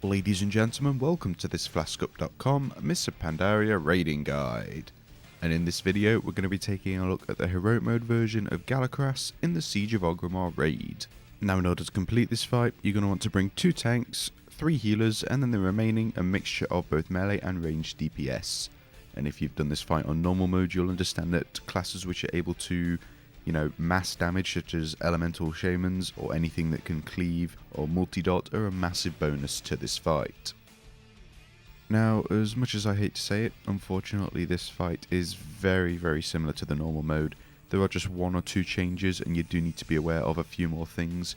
Ladies and gentlemen, welcome to this FlaskUp.com Mr. Pandaria raiding guide. And in this video, we're going to be taking a look at the heroic mode version of Galakras in the Siege of Orgrimmar raid. Now in order to complete this fight, you're going to want to bring 2 tanks, 3 healers, and then the remaining a mixture of both melee and ranged DPS. And if you've done this fight on normal mode, you'll understand that classes which are able to mass damage such as elemental shamans or anything that can cleave or multi-dot are a massive bonus to this fight. Now, as much as I hate to say it, unfortunately this fight is very similar to the normal mode. There are just 1 or 2 changes and you do need to be aware of a few more things,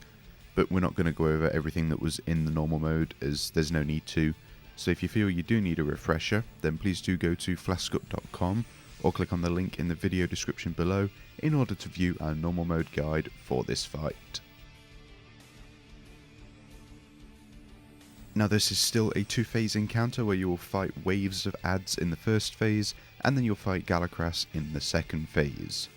but we're not going to go over everything that was in the normal mode as there's no need to. So if you feel you do need a refresher, then please do go to FlaskUp.com or click on the link in the video description below in order to view our normal mode guide for this fight. Now this is still a 2-phase encounter where you will fight waves of adds in the first phase and then you'll fight Galakras in the second phase.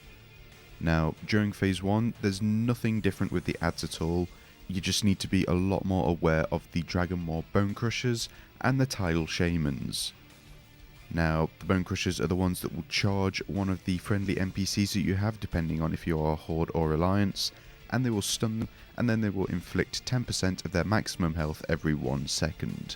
Now during phase 1 there's nothing different with the adds at all, you just need to be a lot more aware of the Dragon Maw Bone Crushers and the Tidal Shamans. Now, the Bone Crushers are the ones that will charge one of the friendly NPCs that you have, depending on if you are Horde or Alliance, and they will stun them, and then they will inflict 10% of their maximum health every 1 second.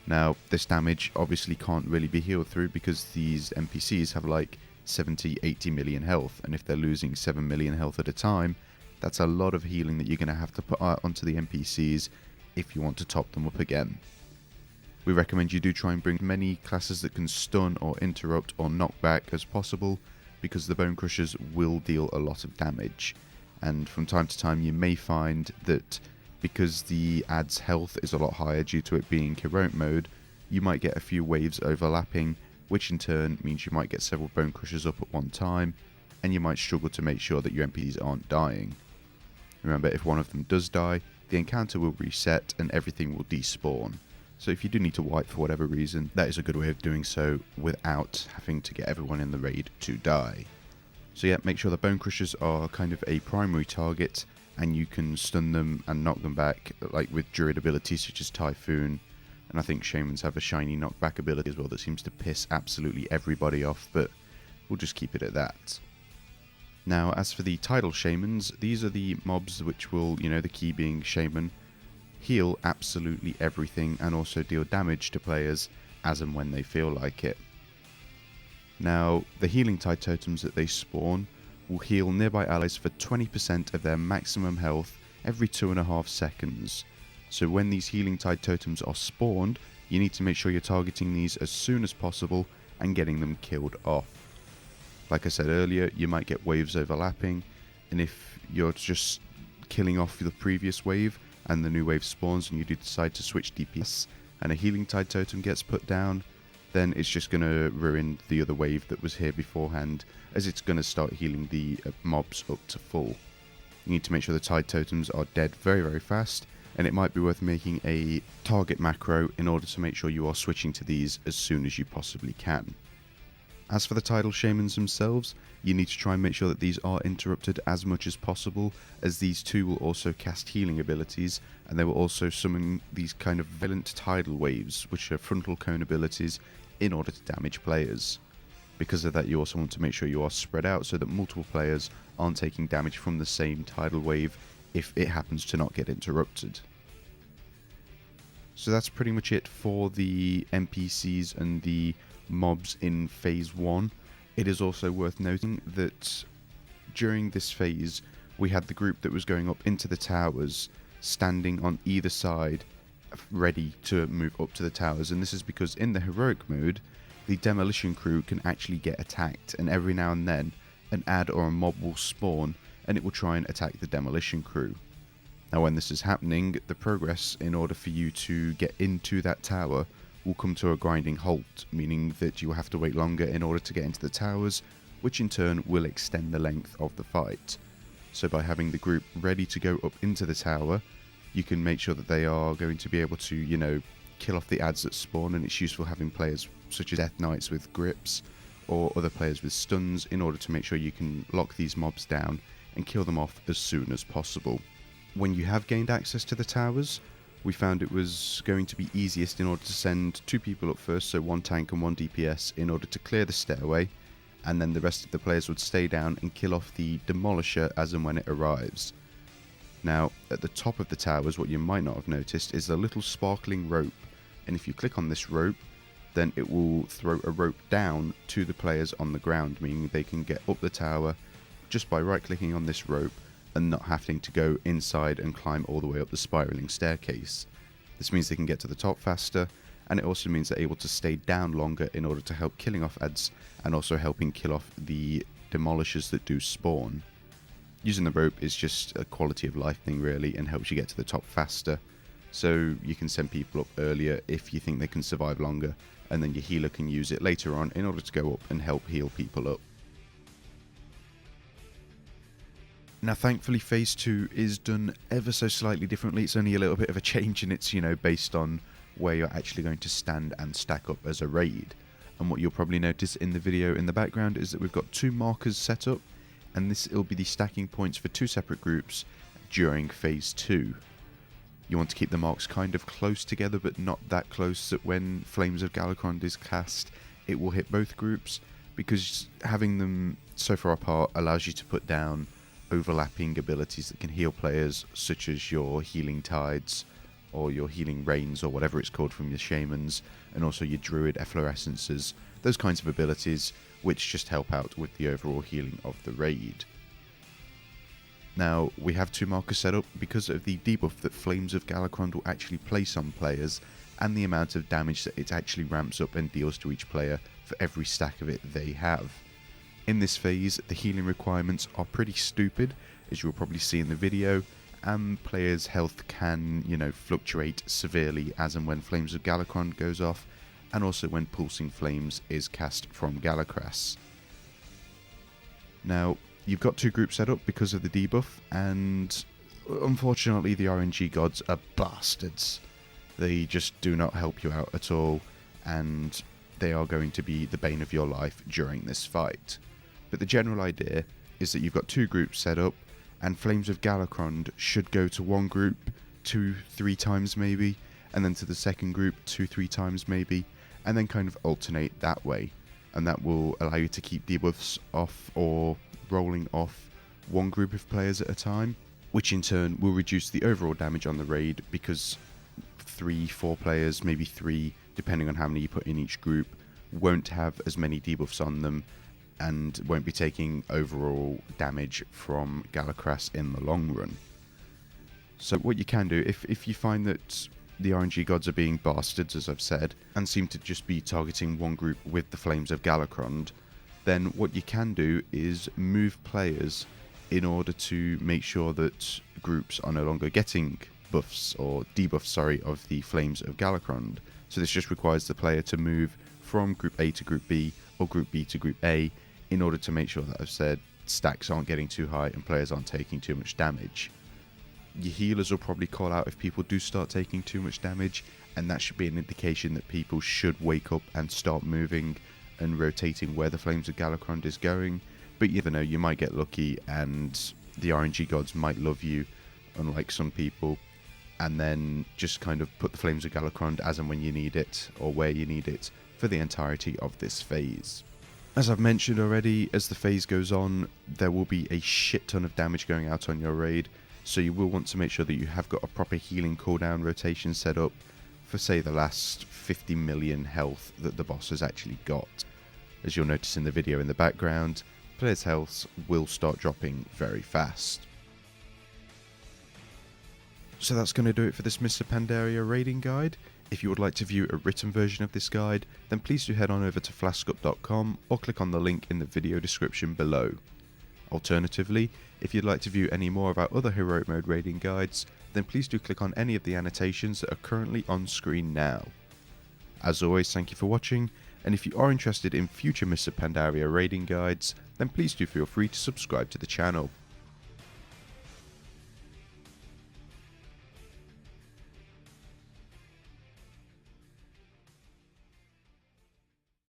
Now, this damage obviously can't really be healed through because these NPCs have like 70-80 million health, and if they're losing 7 million health at a time, that's a lot of healing that you're going to have to put out onto the NPCs if you want to top them up again. We recommend you do try and bring many classes that can stun or interrupt or knock back as possible, because the Bone Crushers will deal a lot of damage. And from time to time you may find that because the ad's health is a lot higher due to it being heroic mode, you might get a few waves overlapping, which in turn means you might get several Bone Crushers up at one time, and you might struggle to make sure that your NPCs aren't dying. Remember, if one of them does die, the encounter will reset and everything will despawn. So if you do need to wipe for whatever reason, that is a good way of doing so without having to get everyone in the raid to die. So yeah, make sure the Bone Crushers are kind of a primary target and you can stun them and knock them back, like with Druid abilities such as Typhoon. And I think Shamans have a shiny knockback ability as well that seems to piss absolutely everybody off, but we'll just keep it at that. Now as for the Tidal Shamans, these are the mobs which will, the key being Shaman, heal absolutely everything and also deal damage to players as and when they feel like it. Now, the healing tide totems that they spawn will heal nearby allies for 20% of their maximum health every 2.5 seconds. So when these healing tide totems are spawned, you need to make sure you're targeting these as soon as possible and getting them killed off. Like I said earlier, you might get waves overlapping, and if you're just killing off the previous wave and the new wave spawns and you do decide to switch DPS and a healing tide totem gets put down, then it's just going to ruin the other wave that was here beforehand, as it's going to start healing the mobs up to full. You need to make sure the tide totems are dead very fast, and it might be worth making a target macro in order to make sure you are switching to these as soon as you possibly can. As for the Tidal Shamans themselves, you need to try and make sure that these are interrupted as much as possible, as these too will also cast healing abilities, and they will also summon these kind of violent tidal waves, which are frontal cone abilities, in order to damage players. Because of that, you also want to make sure you are spread out so that multiple players aren't taking damage from the same tidal wave if it happens to not get interrupted. So that's pretty much it for the NPCs and the mobs in phase 1. It is also worth noting that during this phase we had the group that was going up into the towers standing on either side ready to move up to the towers, and this is because in the heroic mode the demolition crew can actually get attacked, and every now and then an add or a mob will spawn and it will try and attack the demolition crew. Now when this is happening, the progress in order for you to get into that tower will come to a grinding halt, meaning that you will have to wait longer in order to get into the towers, which in turn will extend the length of the fight. So by having the group ready to go up into the tower, you can make sure that they are going to be able to, kill off the adds that spawn, and it's useful having players such as Death Knights with grips or other players with stuns in order to make sure you can lock these mobs down and kill them off as soon as possible. When you have gained access to the towers, we found it was going to be easiest in order to send 2 people up first, so 1 tank and 1 DPS, in order to clear the stairway, and then the rest of the players would stay down and kill off the demolisher as and when it arrives. Now, at the top of the towers, what you might not have noticed is a little sparkling rope, and if you click on this rope, then it will throw a rope down to the players on the ground, meaning they can get up the tower just by right clicking on this rope and not having to go inside and climb all the way up the spiraling staircase. This means they can get to the top faster, and it also means they're able to stay down longer in order to help killing off adds and also helping kill off the demolishers that do spawn. Using the rope is just a quality of life thing really, and helps you get to the top faster, so you can send people up earlier if you think they can survive longer, and then your healer can use it later on in order to go up and help heal people up. Now thankfully phase 2 is done ever so slightly differently. It's only a little bit of a change, and it's, based on where you're actually going to stand and stack up as a raid. And what you'll probably notice in the video in the background is that we've got 2 markers set up, and this will be the stacking points for 2 separate groups during phase 2. You want to keep the marks kind of close together, but not that close that when Flames of Galakras is cast, it will hit both groups, because having them so far apart allows you to put down overlapping abilities that can heal players, such as your healing tides, or your healing rains, or whatever it's called from your shamans, and also your druid efflorescences, those kinds of abilities which just help out with the overall healing of the raid. Now, we have 2 markers set up because of the debuff that Flames of Galakras will actually place on players, and the amount of damage that it actually ramps up and deals to each player for every stack of it they have. In this phase, the healing requirements are pretty stupid, as you'll probably see in the video, and players' health can, fluctuate severely as and when Flames of Galakras goes off, and also when Pulsing Flames is cast from Galakras. Now, you've got 2 groups set up because of the debuff, and unfortunately the RNG gods are bastards. They just do not help you out at all, and they are going to be the bane of your life during this fight. But the general idea is that you've got 2 groups set up, and Flames of Galakras should go to one group 2-3 times maybe, and then to the second group 2-3 times maybe, and then kind of alternate that way. And that will allow you to keep debuffs off or rolling off one group of players at a time, which in turn will reduce the overall damage on the raid, because 3-4 players, maybe 3, depending on how many you put in each group, won't have as many debuffs on them, and won't be taking overall damage from Galakras in the long run. So what you can do, if you find that the RNG gods are being bastards, as I've said, and seem to just be targeting one group with the Flames of Galakras, then what you can do is move players in order to make sure that groups are no longer getting buffs, or debuffs, of the Flames of Galakras. So this just requires the player to move from Group A to Group B, or Group B to Group A, in order to make sure that I've said stacks aren't getting too high and players aren't taking too much damage. Your healers will probably call out if people do start taking too much damage, and that should be an indication that people should wake up and start moving and rotating where the Flames of Galakras is going. But you never know, you might get lucky and the RNG gods might love you, unlike some people, and then just kind of put the Flames of Galakras as and when you need it, or where you need it, for the entirety of this phase. As I've mentioned already, as the phase goes on, there will be a shit ton of damage going out on your raid, so you will want to make sure that you have got a proper healing cooldown rotation set up for, say, the last 50 million health that the boss has actually got. As you'll notice in the video in the background, players' health will start dropping very fast. So that's going to do it for this Mr. Pandaria raiding guide. If you would like to view a written version of this guide, then please do head on over to flaskup.com or click on the link in the video description below. Alternatively, if you'd like to view any more of our other Heroic Mode raiding guides, then please do click on any of the annotations that are currently on screen now. As always, thank you for watching, and if you are interested in future Mr. Pandaria raiding guides, then please do feel free to subscribe to the channel.